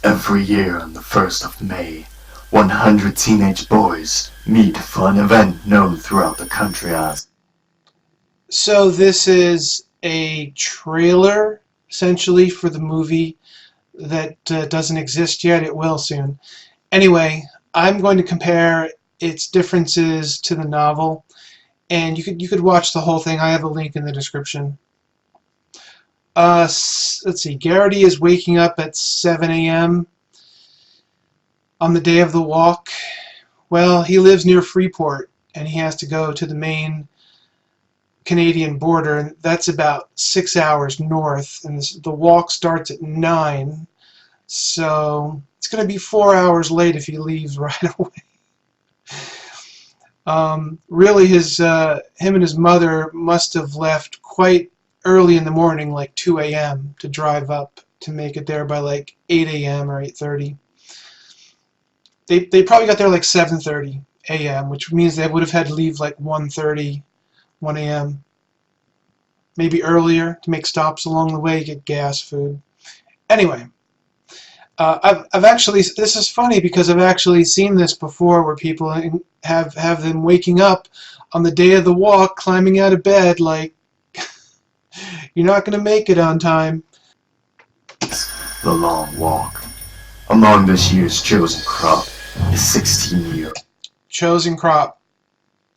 Every year on the 1st of May, 100 teenage boys meet for an event known throughout the country as... So this is a trailer, essentially, for the movie that doesn't exist yet. It will soon. Anyway, I'm going to compare its differences to the novel, and you could watch the whole thing. I have a link in the description. Let's see. Garrity is waking up at 7 a.m. on the day of the walk. Well, he lives near Freeport, and he has to go to the main Canadian border, and that's about 6 hours north, and the walk starts at 9, so it's going to be 4 hours late if he leaves right away. Really, him and his mother must have left quite early in the morning, like 2 a.m., to drive up to make it there by like 8 a.m. or 8:30. They probably got there like 7:30 a.m., which means they would have had to leave like 1:30, 1 a.m. Maybe earlier to make stops along the way, get gas, food. Anyway, I've actually, this is funny because I've actually seen this before where people have them waking up on the day of the walk, climbing out of bed like, you're not going to make it on time. The Long Walk. Among this year's chosen crop is 16-year. Chosen crop.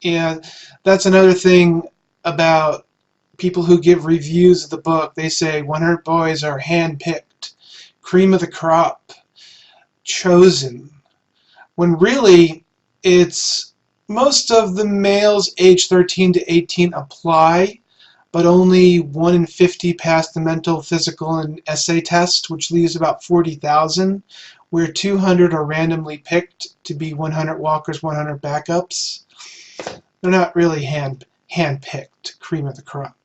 Yeah, that's another thing about people who give reviews of the book. They say 100 boys are hand-picked, cream of the crop, chosen. When really, it's most of the males age 13 to 18 apply, but only 1 in 50 pass the mental, physical, and essay test, which leaves about 40,000, where 200 are randomly picked to be 100 walkers, 100 backups. They're not really hand-picked, cream of the crop.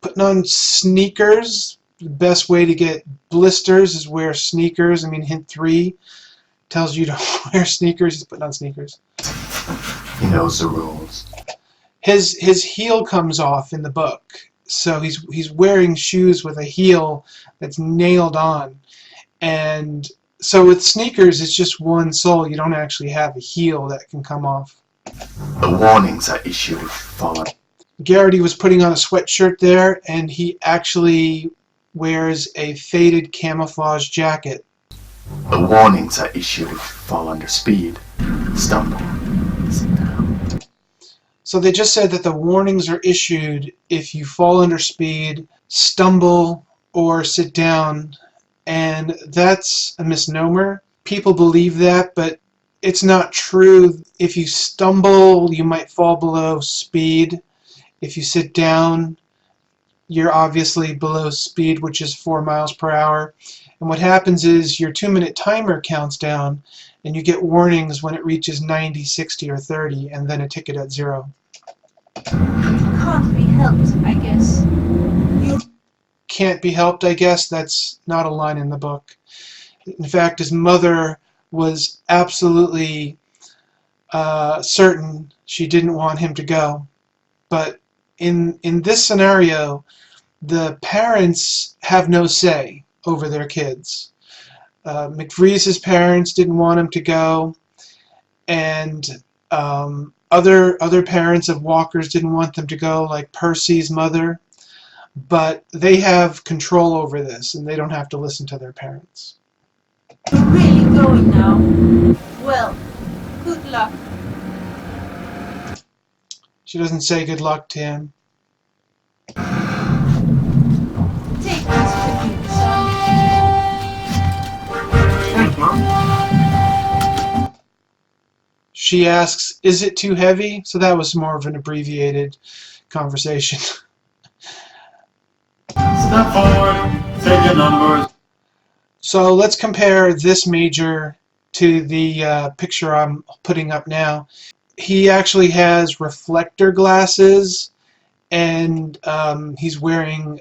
Putting on sneakers. The best way to get blisters is wear sneakers. I mean, hint 3 tells you to wear sneakers. He's putting on sneakers. He knows the rules. His heel comes off in the book, so he's wearing shoes with a heel that's nailed on, and so with sneakers it's just one sole. You don't actually have a heel that can come off. The warnings are issued if followed. Garrity was putting on a sweatshirt there, and he actually wears a faded camouflage jacket. The warnings are issued if you fall under speed, stumble, sit down. So they just said that the warnings are issued if you fall under speed, stumble, or sit down, and that's a misnomer. People believe that, but it's not true. If you stumble, you might fall below speed. If you sit down, you're obviously below speed, which is 4 miles per hour. And what happens is your 2-minute timer counts down, and you get warnings when it reaches 90, 60, or 30, and then a ticket at 0. Can't be helped, I guess. Can't be helped, I guess. That's not a line in the book. In fact, his mother was absolutely certain she didn't want him to go. But in this scenario, the parents have no say over their kids. McVree's parents didn't want him to go, and other parents of walkers didn't want them to go, like Percy's mother. But they have control over this, and they don't have to listen to their parents. You're really going now? Well, good luck. She doesn't say good luck to him. Take this with you, son. Thanks, Mom. She asks, is it too heavy? So that was more of an abbreviated conversation. Step forward, take your numbers. So let's compare this major to the picture I'm putting up now. He actually has reflector glasses, and he's wearing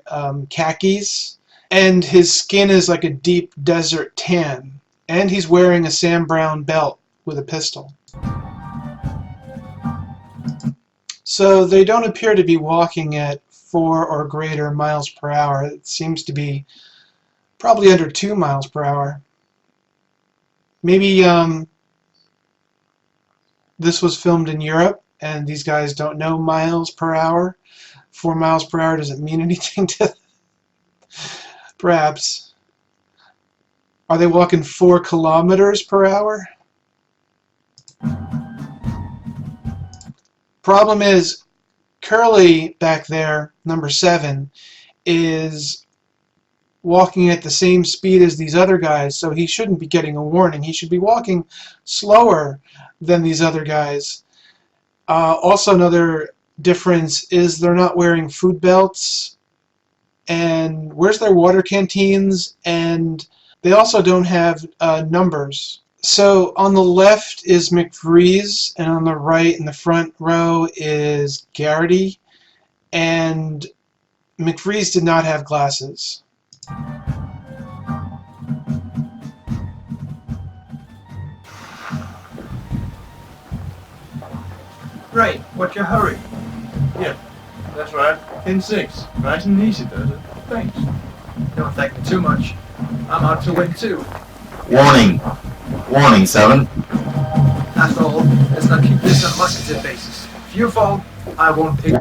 khakis, and his skin is like a deep desert tan, and he's wearing a Sam Brown belt with a pistol. So they don't appear to be walking at 4 or greater miles per hour. It seems to be Probably under 2 miles per hour. Maybe this was filmed in Europe and these guys don't know miles per hour. 4 miles per hour doesn't mean anything to them. Perhaps. Are they walking 4 kilometers per hour? Problem is, Curly back there, number 7, is walking at the same speed as these other guys, so he shouldn't be getting a warning. He should be walking slower than these other guys. Also, another difference is they're not wearing food belts. And where's their water canteens? And they also don't have numbers. So on the left is McVries, and on the right in the front row is Garrity. And McVries did not have glasses. Right, what's your hurry? Yeah, that's right. In 6. Nice and easy, does it? Thanks. Don't thank me too much. I'm out to win too. Warning. Warning, 7. After all, let's not keep this on musketeer basis. If you fall, I won't pick.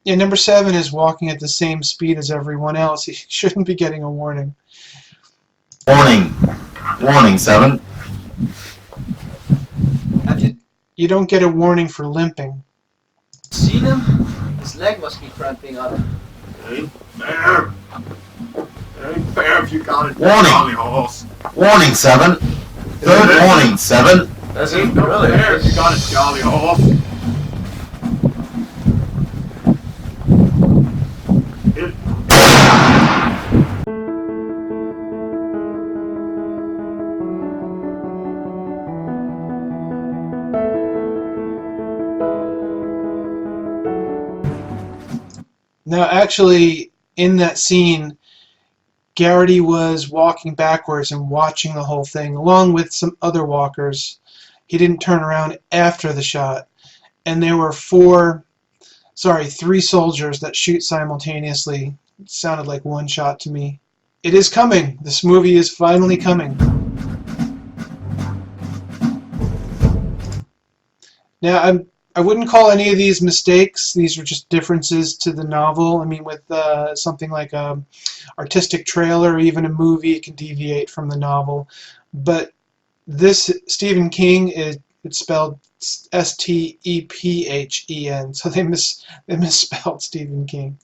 Yeah, number 7 is walking at the same speed as everyone else. He shouldn't be getting a warning. Warning. Warning, 7. Have you You don't get a warning for limping. seen him? His leg must be cramping up. Ain't fair. Ain't fair if you got it. Warning. Jolly horse. Warning, 7. Third warning, 7. That's ain't really fair if you got it, jolly horse. Now, actually, in that scene, Garrity was walking backwards and watching the whole thing, along with some other walkers. He didn't turn around after the shot. And there were 3 soldiers that shoot simultaneously. It sounded like one shot to me. It is coming. This movie is finally coming. Now, I wouldn't call any of these mistakes. These are just differences to the novel. I mean, with something like a artistic trailer or even a movie, it can deviate from the novel. But this Stephen King, it's spelled Stephen, so they misspelled Stephen King.